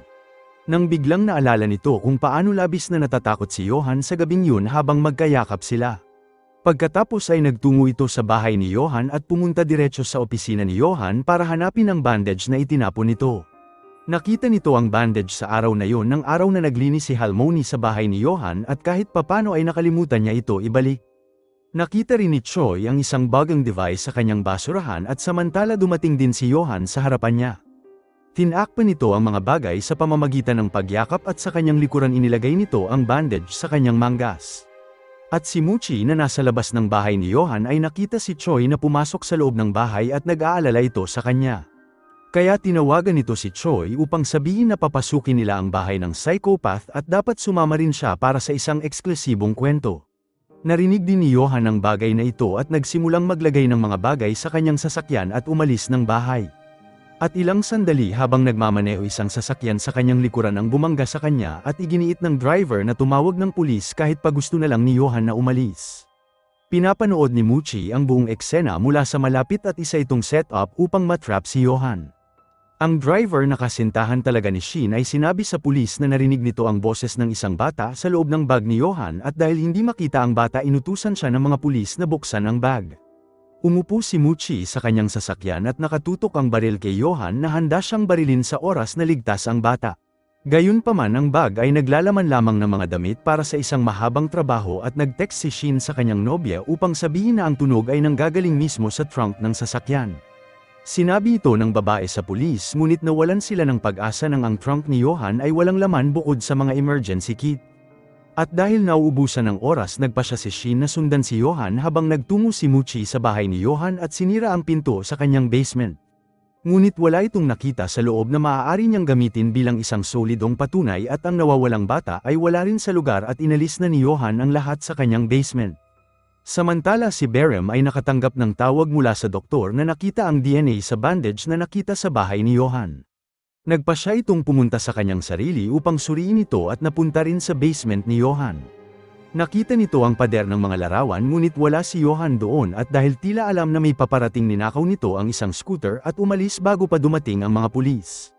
Nang biglang naalala nito kung paano labis na natatakot si Yohan sa gabing yun habang magkayakap sila. Pagkatapos ay nagtungo ito sa bahay ni Yohan at pumunta diretso sa opisina ni Yohan para hanapin ang bandage na itinapon nito. Nakita nito ang bandage sa araw na yon ng araw na naglinis si Halmoni sa bahay ni Yohan at kahit papano ay nakalimutan niya ito ibalik. Nakita rin ni Choi ang isang bagong device sa kanyang basurahan at samantala dumating din si Yohan sa harapan niya. Tinakpan nito ang mga bagay sa pamamagitan ng pagyakap at sa kanyang likuran inilagay nito ang bandage sa kanyang manggas. At si Muchi na nasa labas ng bahay ni Yohan ay nakita si Choi na pumasok sa loob ng bahay at nag-aalala ito sa kanya. Kaya tinawagan nito si Choi upang sabihin na papasukin nila ang bahay ng psychopath at dapat sumama rin siya para sa isang eksklusibong kwento. Narinig din ni Yohan ang bagay na ito at nagsimulang maglagay ng mga bagay sa kanyang sasakyan at umalis ng bahay. At ilang sandali habang nagmamaneho isang sasakyan sa kanyang likuran ang bumangga sa kanya at iginiit ng driver na tumawag ng pulis kahit pa gusto na lang ni Yohan na umalis. Pinapanood ni Muchi ang buong eksena mula sa malapit at isa itong setup upang matrap si Yohan. Ang driver na kasintahan talaga ni Shin ay sinabi sa pulis na narinig nito ang boses ng isang bata sa loob ng bag ni Yohan at dahil hindi makita ang bata inutusan siya ng mga pulis na buksan ang bag. Umupo si Muchi sa kanyang sasakyan at nakatutok ang baril kay Yohan na handa siyang barilin sa oras na ligtas ang bata. Gayunpaman, ang bag ay naglalaman lamang ng mga damit para sa isang mahabang trabaho at nag-text si Shin sa kanyang nobya upang sabihin na ang tunog ay nanggagaling mismo sa trunk ng sasakyan. Sinabi ito ng babae sa pulis, ngunit nawalan sila ng pag-asa nang ang trunk ni Yohan ay walang laman bukod sa mga emergency kit. At dahil nauubusan ng oras, nagpa siya si Shin na sundan si Yohan habang nagtungo si Muchi sa bahay ni Yohan at sinira ang pinto sa kanyang basement. Ngunit wala itong nakita sa loob na maaari niyang gamitin bilang isang solidong patunay at ang nawawalang bata ay wala rin sa lugar at inalis na ni Yohan ang lahat sa kanyang basement. Samantala si Berem ay nakatanggap ng tawag mula sa doktor na nakita ang DNA sa bandage na nakita sa bahay ni Yohan. Nagpa siya itong pumunta sa kanyang sarili upang suriin ito at napunta rin sa basement ni Yohan. Nakita nito ang pader ng mga larawan ngunit wala si Yohan doon at dahil tila alam na may paparating, ninakaw nito ang isang scooter at umalis bago pa dumating ang mga pulis.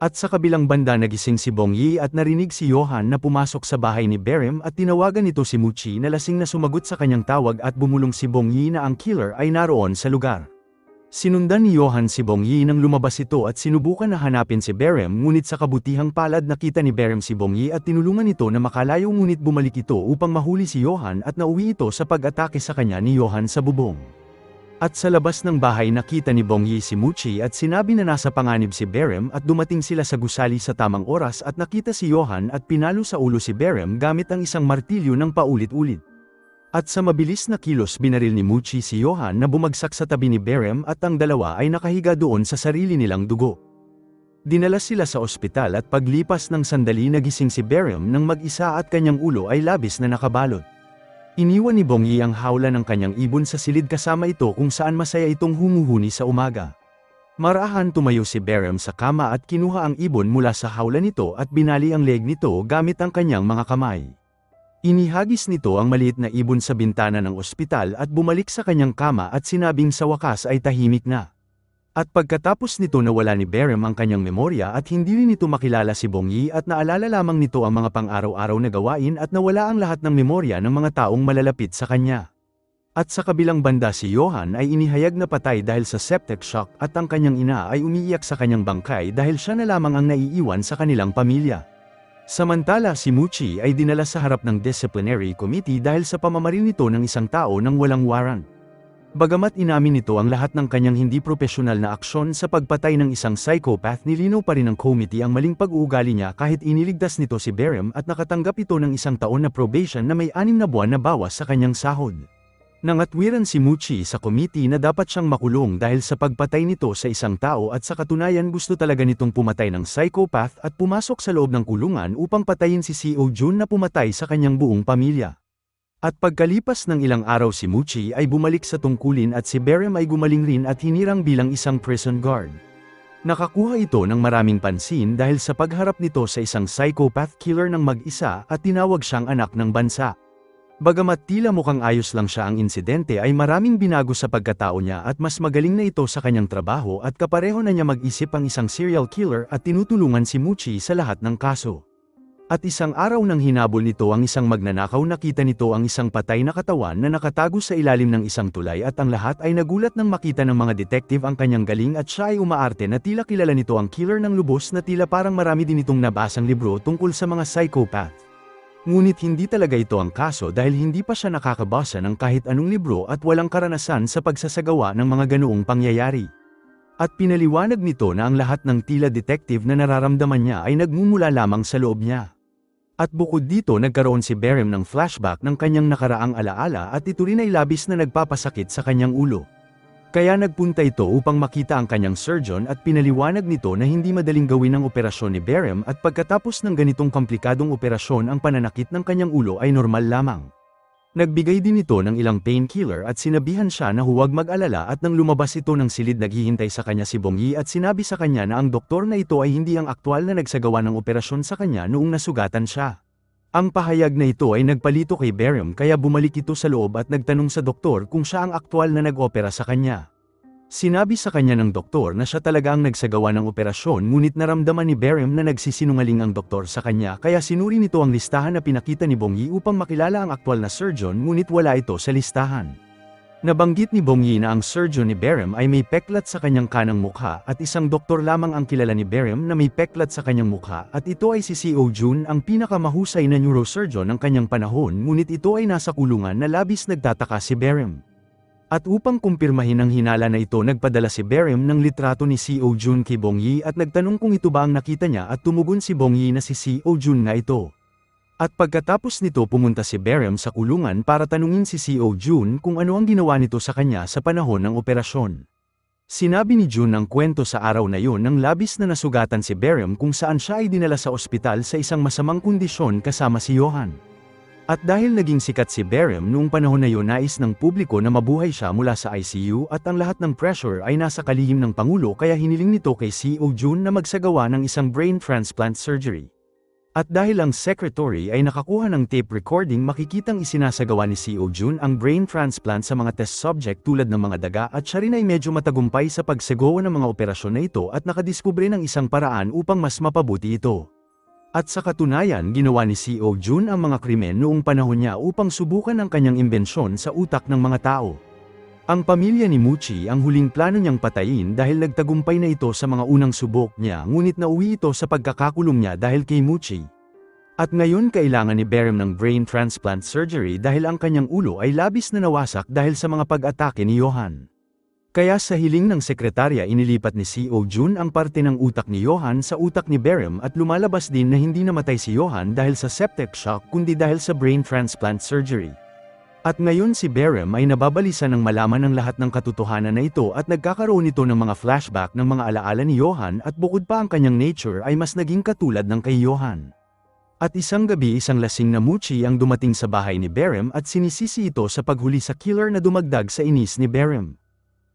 At sa kabilang banda nagising si Bong Yi at narinig si Yohan na pumasok sa bahay ni Berem at tinawagan nito si Muchi na lasing na sumagot sa kanyang tawag at bumulong si Bong Yi na ang killer ay naroon sa lugar. Sinundan ni Yohan si Bong Yi nang lumabas ito at sinubukan na hanapin si Berem ngunit sa kabutihang palad nakita ni Berem si Bong Yi at tinulungan ito na makalayo ngunit bumalik ito upang mahuli si Yohan at nauwi ito sa pag-atake sa kanya ni Yohan sa bubong. At sa labas ng bahay nakita ni Bong Yi si Muchi at sinabi na nasa panganib si Berem at dumating sila sa gusali sa tamang oras at nakita si Yohan at pinalo sa ulo si Berem gamit ang isang martilyo ng paulit-ulit. At sa mabilis na kilos binaril ni Muchi si Yohan na bumagsak sa tabi ni Berem at ang dalawa ay nakahiga doon sa sarili nilang dugo. Dinala sila sa ospital at paglipas ng sandali nagising si Berem nang mag-isa at kanyang ulo ay labis na nakabalot. Iniwan ni Bong Yi ang hawla ng kanyang ibon sa silid kasama ito kung saan masaya itong humuhuni sa umaga. Marahan tumayo si Berem sa kama at kinuha ang ibon mula sa hawla nito at binali ang leg nito gamit ang kanyang mga kamay. Inihagis nito ang maliit na ibon sa bintana ng ospital at bumalik sa kanyang kama at sinabing sa wakas ay tahimik na. At pagkatapos nito nawala ni Berem ang kanyang memorya at hindi rin nito makilala si Bong Yi at naalala lamang nito ang mga pang-araw-araw na gawain at nawala ang lahat ng memorya ng mga taong malalapit sa kanya. At sa kabilang banda si Johan ay inihayag na patay dahil sa septic shock at ang kanyang ina ay umiiyak sa kanyang bangkay dahil siya na lamang ang naiiwan sa kanilang pamilya. Samantala si Muchi ay dinala sa harap ng disciplinary committee dahil sa pamamaril nito ng isang tao nang walang warrant. Bagamat inamin nito ang lahat ng kanyang hindi propesyonal na aksyon sa pagpatay ng isang psychopath, nilinaw pa rin ng committee ang maling pag-uugali niya kahit iniligtas nito si Berem at nakatanggap ito ng 1 taon na probation na may 6 na buwan na bawas sa kanyang sahod. Nangatwiran si Muchi sa committee na dapat siyang makulong dahil sa pagpatay nito sa isang tao at sa katunayan gusto talaga nitong pumatay ng psychopath at pumasok sa loob ng kulungan upang patayin si Seo Jun na pumatay sa kanyang buong pamilya. At pagkalipas ng ilang araw si Muchi ay bumalik sa tungkulin at si Berem ay gumaling rin at hinirang bilang isang prison guard. Nakakuha ito ng maraming pansin dahil sa pagharap nito sa isang psychopath killer ng mag-isa at tinawag siyang anak ng bansa. Bagamat tila mukhang ayos lang siya ang insidente ay maraming binago sa pagkatao niya at mas magaling na ito sa kanyang trabaho at kapareho na niya mag-isip ang isang serial killer at tinutulungan si Muchi sa lahat ng kaso. At isang araw nang hinabol nito ang isang magnanakaw, nakita nito ang isang patay na katawan na nakatago sa ilalim ng isang tulay at ang lahat ay nagulat nang makita ng mga detective ang kanyang galing at siya ay umaarte na tila kilala nito ang killer ng lubos na tila parang marami din itong nabasang libro tungkol sa mga psychopath. Ngunit hindi talaga ito ang kaso dahil hindi pa siya nakakabasa ng kahit anong libro at walang karanasan sa pagsasagawa ng mga ganoong pangyayari. At pinaliwanag nito na ang lahat ng tila detective na nararamdaman niya ay nagmumula lamang sa loob niya. At bukod dito nagkaroon si Berem ng flashback ng kanyang nakaraang alaala at ito rin ay labis na nagpapasakit sa kanyang ulo. Kaya nagpunta ito upang makita ang kanyang surgeon at pinaliwanag nito na hindi madaling gawin ang operasyon ni Berem at pagkatapos ng ganitong komplikadong operasyon ang pananakit ng kanyang ulo ay normal lamang. Nagbigay din ito ng ilang painkiller at sinabihan siya na huwag mag-alala at nang lumabas ito ng silid naghihintay sa kanya si Bong Yi at sinabi sa kanya na ang doktor na ito ay hindi ang aktwal na nagsagawa ng operasyon sa kanya noong nasugatan siya. Ang pahayag na ito ay nagpalito kay Berem kaya bumalik ito sa loob at nagtanong sa doktor kung siya ang aktwal na nag-opera sa kanya. Sinabi sa kanya ng doktor na siya talaga ang nagsagawa ng operasyon ngunit naramdaman ni Berem na nagsisinungaling ang doktor sa kanya kaya sinuri nito ang listahan na pinakita ni Bong Yi upang makilala ang aktwal na surgeon ngunit wala ito sa listahan. Nabanggit ni Bong Yi na ang surgeon ni Berem ay may peklat sa kanyang kanang mukha at isang doktor lamang ang kilala ni Berem na may peklat sa kanyang mukha at ito ay si Seo Jun, ang pinakamahusay na neurosurgeon ng kanyang panahon, ngunit ito ay nasa kulungan na labis nagtataka si Berem. At upang kumpirmahin ang hinala na ito nagpadala si Berem ng litrato ni Seo Jun kay Bong Yi at nagtanong kung ito ba ang nakita niya at tumugon si Bong Yi na si Seo Jun nga ito. At pagkatapos nito pumunta si Berem sa kulungan para tanungin si Seo Jun kung ano ang ginawa nito sa kanya sa panahon ng operasyon. Sinabi ni Jun ang kwento sa araw na yun nang labis na nasugatan si Berem kung saan siya ay dinala sa ospital sa isang masamang kondisyon kasama si Johan. At dahil naging sikat si Berem noong panahon na yun, nais ng publiko na mabuhay siya mula sa ICU at ang lahat ng pressure ay nasa kalihim ng Pangulo kaya hiniling nito kay Seo Jun na magsagawa ng isang brain transplant surgery. At dahil ang secretary ay nakakuha ng tape recording, makikitang isinasagawa ni Seo Jun ang brain transplant sa mga test subject tulad ng mga daga at siya rin ay medyo matagumpay sa pagsagawa ng mga operasyon na ito at nakadiskubre ng isang paraan upang mas mapabuti ito. At sa katunayan ginawa ni Seo Jun ang mga krimen noong panahon niya upang subukan ang kanyang imbensyon sa utak ng mga tao. Ang pamilya ni Muchi ang huling plano niyang patayin dahil nagtagumpay na ito sa mga unang subok niya ngunit nauwi ito sa pagkakakulong niya dahil kay Muchi. At ngayon kailangan ni Berem ng brain transplant surgery dahil ang kanyang ulo ay labis na nawasak dahil sa mga pag-atake ni Johan. Kaya sa hiling ng sekretarya inilipat ni Seo Jun ang parte ng utak ni Johan sa utak ni Berem at lumalabas din na hindi namatay si Johan dahil sa septic shock kundi dahil sa brain transplant surgery. At ngayon si Berem ay nababalisa ng malaman ng lahat ng katotohanan na ito at nagkakaroon ito ng mga flashback ng mga alaala ni Johan at bukod pa ang kanyang nature ay mas naging katulad ng kay Johan. At isang gabi isang lasing na Muchi ang dumating sa bahay ni Berem at sinisisi ito sa paghuli sa killer na dumagdag sa inis ni Berem.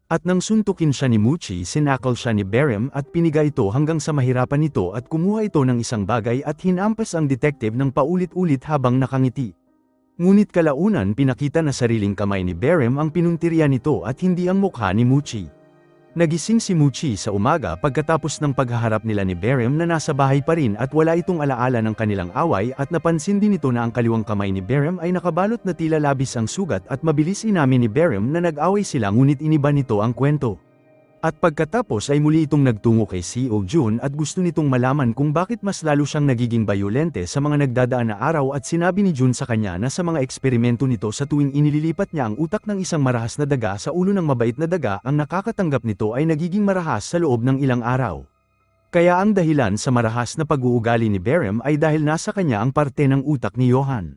At nang suntukin siya ni Muchi sinakal siya ni Berem at piniga ito hanggang sa mahirapan ito at kumuha ito ng isang bagay at hinampas ang detective ng paulit-ulit habang nakangiti. Ngunit kalaunan pinakita na sariling kamay ni Berem ang pinuntirya nito at hindi ang mukha ni Muchi. Nagising si Muchi sa umaga pagkatapos ng paghaharap nila ni Berem na nasa bahay pa rin at wala itong alaala ng kanilang away at napansin din ito na ang kaliwang kamay ni Berem ay nakabalot na tila labis ang sugat at mabilis inamin ni Berem na nag-away sila ngunit iniba nito ang kwento. At pagkatapos ay muli itong nagtungo kay Seo Jun at gusto nitong malaman kung bakit mas lalo siyang nagiging bayolente sa mga nagdadaan na araw at sinabi ni Jun sa kanya na sa mga eksperimento nito sa tuwing inililipat niya ang utak ng isang marahas na daga sa ulo ng mabait na daga ang nakakatanggap nito ay nagiging marahas sa loob ng ilang araw. Kaya ang dahilan sa marahas na pag-uugali ni Berem ay dahil nasa kanya ang parte ng utak ni Johan.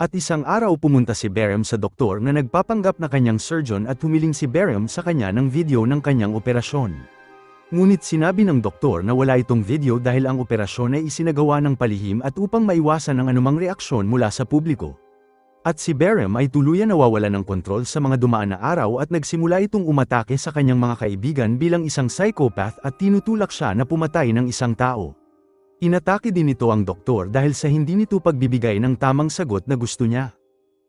At isang araw pumunta si Berem sa doktor na nagpapanggap na kanyang surgeon at humiling si Berem sa kanya ng video ng kanyang operasyon. Ngunit sinabi ng doktor na wala itong video dahil ang operasyon ay isinagawa ng palihim at upang maiwasan ang anumang reaksyon mula sa publiko. At si Berem ay tuluyan nawawala ng kontrol sa mga dumaan na araw at nagsimula itong umatake sa kanyang mga kaibigan bilang isang psychopath at tinutulak siya na pumatay ng isang tao. Inatake din nito ang doktor dahil sa hindi nito pagbibigay ng tamang sagot na gusto niya.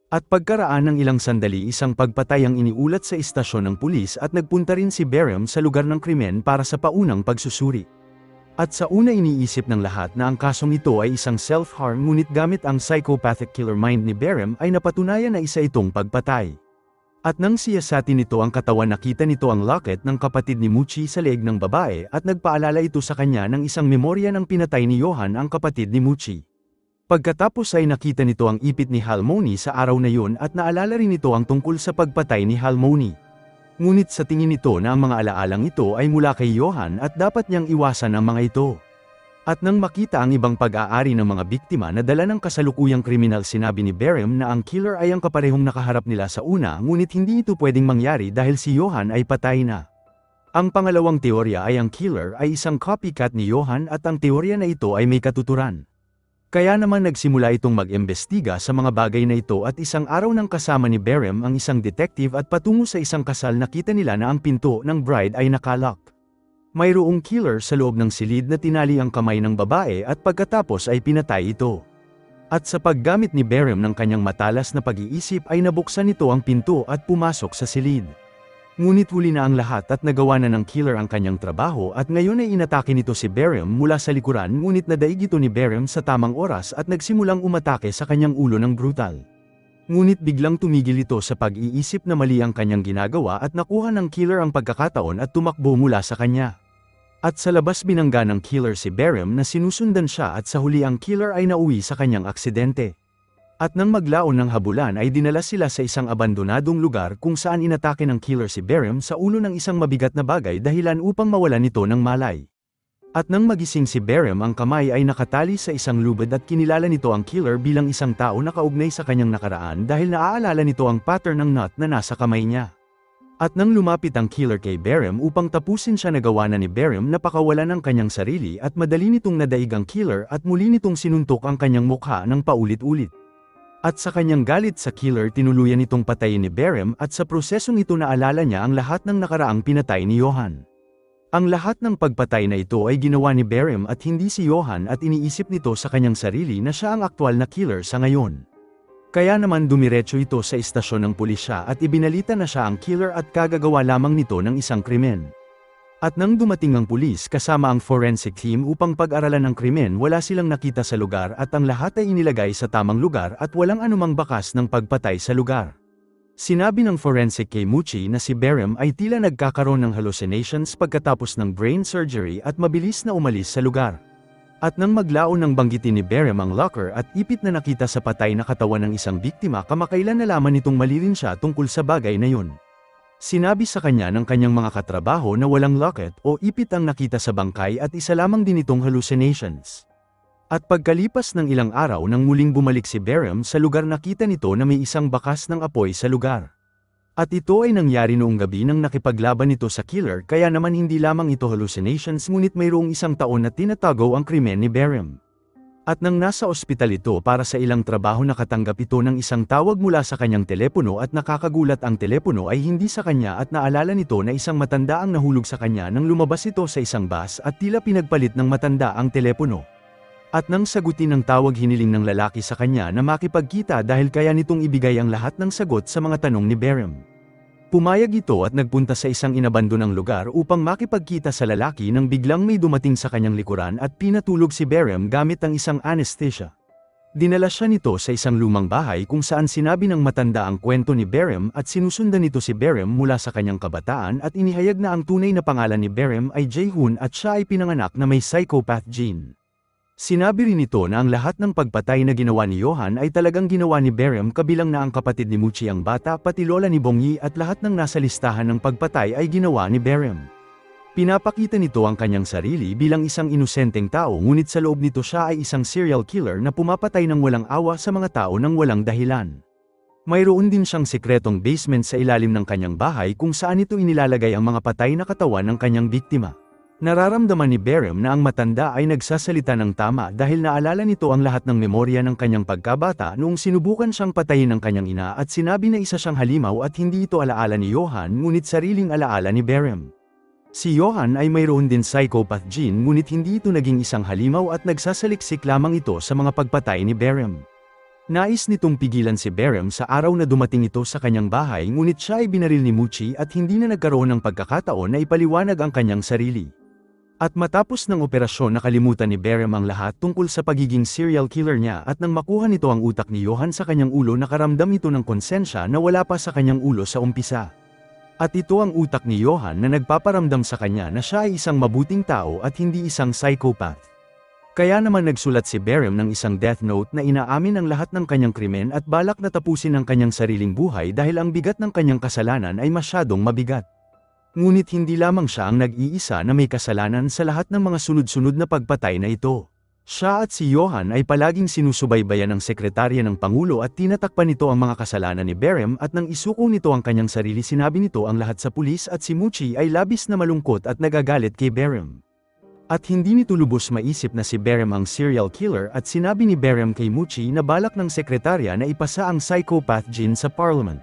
At pagkaraan ng ilang sandali isang pagpatay ang iniulat sa istasyon ng pulis at nagpunta rin si Berem sa lugar ng krimen para sa paunang pagsusuri. At sa una iniisip ng lahat na ang kasong ito ay isang self-harm ngunit gamit ang psychopathic killer mind ni Berem ay napatunayan na isa itong pagpatay. At nang siyasatin nito ang katawan nakita nito ang locket ng kapatid ni Muchi sa leeg ng babae at nagpaalala ito sa kanya ng isang memorya ng pinatay ni Johan ang kapatid ni Muchi. Pagkatapos ay nakita nito ang ipit ni Halmoni sa araw na yun at naalala rin ito ang tungkol sa pagpatay ni Halmoni. Ngunit sa tingin nito na ang mga alaalang ito ay mula kay Johan at dapat niyang iwasan ang mga ito. At nang makita ang ibang pag-aari ng mga biktima na dala ng kasalukuyang kriminal sinabi ni Berem na ang killer ay ang kaparehong nakaharap nila sa una ngunit hindi ito pwedeng mangyari dahil si Johan ay patay na. Ang pangalawang teorya ay ang killer ay isang copycat ni Johan at ang teorya na ito ay may katuturan. Kaya naman nagsimula itong mag-imbestiga sa mga bagay na ito at isang araw nang kasama ni Berem ang isang detective at patungo sa isang kasal nakita nila na ang pinto ng bride ay nakalock. Mayroong killer sa loob ng silid na tinali ang kamay ng babae at pagkatapos ay pinatay ito. At sa paggamit ni Berem ng kanyang matalas na pag-iisip ay nabuksan nito ang pinto at pumasok sa silid. Ngunit huli na ang lahat at nagawa na ng killer ang kanyang trabaho at ngayon ay inatake nito si Berem mula sa likuran ngunit nadaig ito ni Berem sa tamang oras at nagsimulang umatake sa kanyang ulo ng brutal. Ngunit biglang tumigil ito sa pag-iisip na mali ang kanyang ginagawa at nakuha ng killer ang pagkakataon at tumakbo mula sa kanya. At sa labas binangga ng killer si Berem na sinusundan siya at sa huli ang killer ay nauwi sa kanyang aksidente. At nang maglaon ng habulan ay dinala sila sa isang abandonadong lugar kung saan inatake ng killer si Berem sa ulo ng isang mabigat na bagay dahilan upang mawalan nito ng malay. At nang magising si Berem ang kamay ay nakatali sa isang lubid at kinilala nito ang killer bilang isang tao na kaugnay sa kanyang nakaraan dahil naaalala nito ang pattern ng knot na nasa kamay niya. At nang lumapit ang killer kay Berem upang tapusin siya nagawa na ni Berem na pakawalan ng kanyang sarili at madali nitong nadaig ang killer at muli nitong sinuntok ang kanyang mukha ng paulit-ulit. At sa kanyang galit sa killer tinuluyan nitong patayin ni Berem at sa prosesong ito naalala niya ang lahat ng nakaraang pinatay ni Johan. Ang lahat ng pagpatay na ito ay ginawa ni Berem at hindi si Johan at iniisip nito sa kanyang sarili na siya ang aktwal na killer sa ngayon. Kaya naman dumiretso ito sa istasyon ng pulisya at ibinalita na siya ang killer at kagagawa lamang nito ng isang krimen. At nang dumating ang pulis kasama ang forensic team upang pag-aralan ang krimen wala silang nakita sa lugar at ang lahat ay inilagay sa tamang lugar at walang anumang bakas ng pagpatay sa lugar. Sinabi ng forensic kay Muchi na si Berem ay tila nagkakaroon ng hallucinations pagkatapos ng brain surgery at mabilis na umalis sa lugar. At nang maglaon ng banggitin ni Berem ang locker at ipit na nakita sa patay na katawan ng isang biktima kamakailan nalaman nitong mali rin siya tungkol sa bagay na yun. Sinabi sa kanya ng kanyang mga katrabaho na walang locket o ipit ang nakita sa bangkay at isa lamang din itong hallucinations. At pagkalipas ng ilang araw nang muling bumalik si Berem sa lugar nakita nito na may isang bakas ng apoy sa lugar. At ito ay nangyari noong gabi nang nakipaglaban nito sa killer kaya naman hindi lamang ito hallucinations ngunit mayroong isang taon na tinatago ang krimen ni Berem. At nang nasa ospital ito para sa ilang trabaho nakatanggap ito ng isang tawag mula sa kanyang telepono at nakakagulat ang telepono ay hindi sa kanya at naalala nito na isang matanda ang nahulog sa kanya nang lumabas ito sa isang bus at tila pinagpalit ng matanda ang telepono. At nang sagutin ng tawag hiniling ng lalaki sa kanya na makipagkita dahil kaya nitong ibigay ang lahat ng sagot sa mga tanong ni Berem. Pumayag ito at nagpunta sa isang inabandonang lugar upang makipagkita sa lalaki nang biglang may dumating sa kanyang likuran at pinatulog si Berem gamit ang isang anesthesia. Dinala siya nito sa isang lumang bahay kung saan sinabi ng matanda ang kwento ni Berem at sinusundan nito si Berem mula sa kanyang kabataan at inihayag na ang tunay na pangalan ni Berem ay Jae-hoon at siya ay pinanganak na may psychopath gene. Sinabi rin ito na ang lahat ng pagpatay na ginawa ni Johan ay talagang ginawa ni Berem kabilang na ang kapatid ni Muchi ang bata pati lola ni Bongyi at lahat ng nasa listahan ng pagpatay ay ginawa ni Berem. Pinapakita nito ang kanyang sarili bilang isang inosenteng tao ngunit sa loob nito siya ay isang serial killer na pumapatay ng walang awa sa mga tao ng walang dahilan. Mayroon din siyang sekretong basement sa ilalim ng kanyang bahay kung saan ito inilalagay ang mga patay na katawan ng kanyang biktima. Nararamdaman ni Berem na ang matanda ay nagsasalita ng tama dahil naalala nito ang lahat ng memorya ng kanyang pagkabata noong sinubukan siyang patayin ng kanyang ina at sinabi na isa siyang halimaw at hindi ito alaala ni Johan ngunit sariling alaala ni Berem. Si Johan ay mayroon din psychopath gene ngunit hindi ito naging isang halimaw at nagsasaliksik lamang ito sa mga pagpatay ni Berem. Nais nitong pigilan si Berem sa araw na dumating ito sa kanyang bahay ngunit siya ay binaril ni Muchi at hindi na nagkaroon ng pagkakataon na ipaliwanag ang kanyang sarili. At matapos ng operasyon nakalimutan ni Berem ang lahat tungkol sa pagiging serial killer niya at nang makuha nito ang utak ni Johan sa kanyang ulo nakaramdam ito ng konsensya na wala pa sa kanyang ulo sa umpisa. At ito ang utak ni Johan na nagpaparamdam sa kanya na siya ay isang mabuting tao at hindi isang psychopath. Kaya naman nagsulat si Berem ng isang death note na inaamin ang lahat ng kanyang krimen at balak na tapusin ang kanyang sariling buhay dahil ang bigat ng kanyang kasalanan ay masyadong mabigat. Ngunit hindi lamang siya ang nag-iisa na may kasalanan sa lahat ng mga sunod-sunod na pagpatay na ito. Siya at si Johan ay palaging sinusubaybayan ng sekretarya ng Pangulo at tinatakpan nito ang mga kasalanan ni Berem at nang isuko nito ang kanyang sarili sinabi nito ang lahat sa pulis at si Muchi ay labis na malungkot at nagagalit kay Berem. At hindi nito lubos maisip na si Berem ang serial killer at sinabi ni Berem kay Muchi na balak ng sekretarya na ipasa ang psychopath gene sa parliament.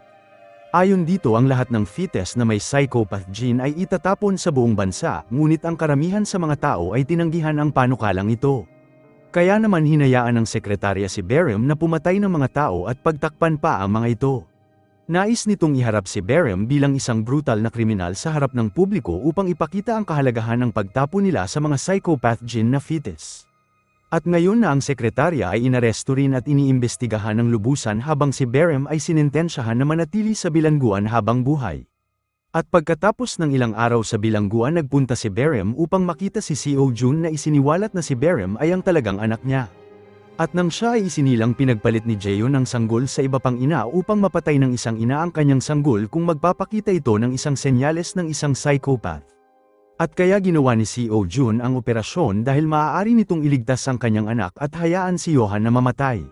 Ayon dito ang lahat ng fetus na may psychopath gene ay itatapon sa buong bansa, ngunit ang karamihan sa mga tao ay tinanggihan ang panukalang ito. Kaya naman hinayaan ng sekretarya si Berem na pumatay ng mga tao at pagtakpan pa ang mga ito. Nais nitong iharap si Berem bilang isang brutal na kriminal sa harap ng publiko upang ipakita ang kahalagahan ng pagtapon nila sa mga psychopath gene na fetus. At ngayon na ang sekretarya ay inaresto rin at iniimbestigahan ng lubusan habang si Berem ay sinintensyahan na manatili sa bilangguan habang buhay. At pagkatapos ng ilang araw sa bilangguan nagpunta si Berem upang makita si Seo Jun na isiniwalat na si Berem ay ang talagang anak niya. At nang siya ay isinilang pinagpalit ni Jaeyoon ng sanggol sa iba pang ina upang mapatay ng isang ina ang kanyang sanggol kung magpapakita ito ng isang senyales ng isang psychopath. At kaya ginawa ni Seo Jun ang operasyon dahil maaari nitong iligtas ang kanyang anak at hayaan si Johan na mamatay.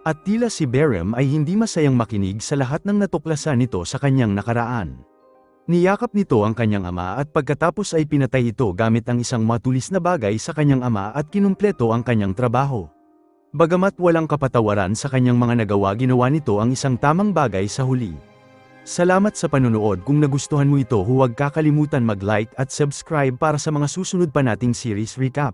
At tila si Berem ay hindi masayang makinig sa lahat ng natuklasan nito sa kanyang nakaraan. Niyakap nito ang kanyang ama at pagkatapos ay pinatay ito gamit ang isang matulis na bagay sa kanyang ama at kinumpleto ang kanyang trabaho. Bagamat walang kapatawaran sa kanyang mga nagawa ginawa nito ang isang tamang bagay sa huli. Salamat sa panunood. Kung nagustuhan mo ito huwag kakalimutan mag-like at subscribe para sa mga susunod pa nating series recap.